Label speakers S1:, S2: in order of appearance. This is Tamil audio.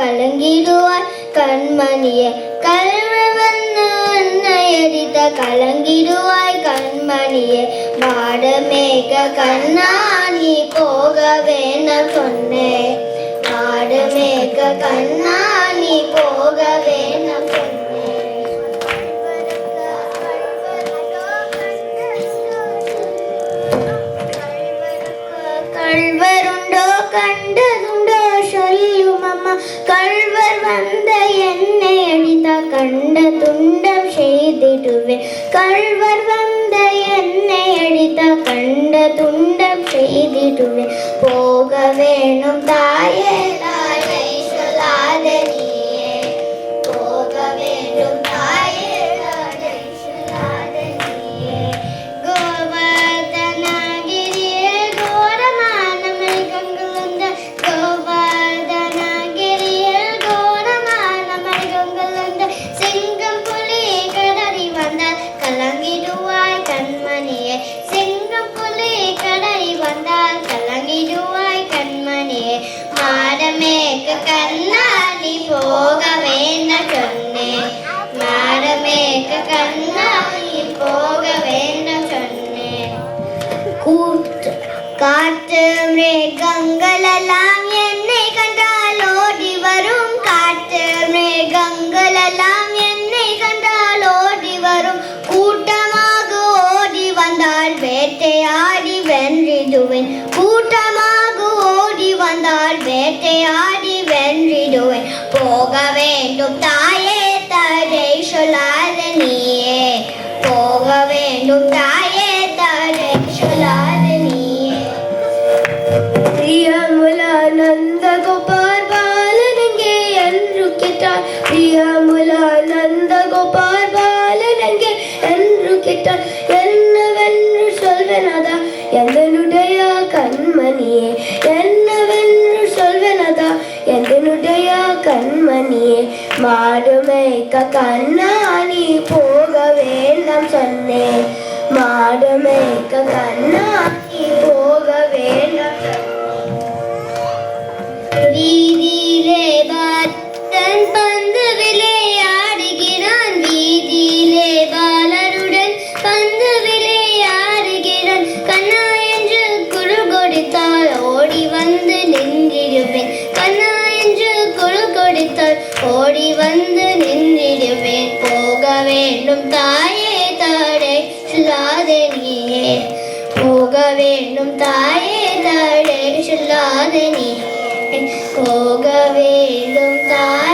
S1: கலங்கிடுவாய் கண்மணியே கல்வன்னு எரித்த கலங்கிடுவாய் கண்மணியே மாடமேக கண்ணா நீ போகவே நான் சொன்னேன் மாடமேக கண்ணா நீ போகவே நான் சொன்னேன் கள்வருண்டோ கண்டதுண்டோ சொல்லும் அம்மா கள்வர் வந்த என்னை அடித்த கண்ட துண்டம் செய்திடுவேன் கள்வர் வந்த என்னை அடித்த கண்ட துண்டம் செய்திடுவேன் போக வேணும் தாயே தாயை சொல்லாத நீயே போக வேண்டும் தாயே தாயை சொல்லாத நீயே கோவர்தனகிரியே கோரமான மிருகங்கள் வந்த கோவர்தனகிரியே கோரமான மிருகங்கள் வந்த சிங்கம் புலி கடறி வந்தால் கலங்கிடுவாய் கண்மணியே சிங்கம் புலி கடறி வந்தால் கலங்கிடுவாய் கண்மணியே மாடமேக கண்ணா நீ போக வேண்டாம் சொன்னேன் மாடமேக கண்ணா நீ போக வேண்டாம் சொன்னேன் காற்று மிருகங்களெல்லாம் என்னை கண்டால் ஓடி வரும் காற்று மிருகங்களெல்லாம் என்னை கண்டால் ஓடி வரும் கூட்டமாக ஓடி வந்தால் வேட்டையாடி வென்றிடுவேன் கூட்டமாக ஓடி வந்தால் வேட்டையாடி வென்றிடுவேன் போக வேண்டும் தாயே தடை சொல்லாத நீயே போக வேண்டும் தாயே தடை சொல்லாத நீயே பிரியமுலானந்த கோபால் பாலனங்கே என்று கேட்டார் பிரியமுலானந்த கோபால் பாலனங்கே என்று கேட்டார் என்னவென்று சொல்வனதா எந்தனுடைய கண்மணியே என்னவென்று சொல்வனதா எந்தனுடைய கண்மணியே மாடுமேய்க்க கண்ணா நீ போக வேண்டாம் சொன்னேன் மாடுமேய்க்க கண்ணா நீ போக வேண்டாம் வீதியிலே பாத்தன் பந்து விளையாடுகிறான் வீதியிலே பாலருடன் பந்து விளையாடுகிறான் கண்ணா என்று குரல் கொடுத்தால் ஓடி வந்து நின்றிடுவேன் கண்ணா என்று குரல் கொடுத்தால் ஓடி வந்து நின்றிடுவேன் போக வேண்டும் தாயே தடை சொல்லாத நீயே போக வேண்டும் தாயே தடை சொல்லாத நீயே போக வேண்டும் தாயே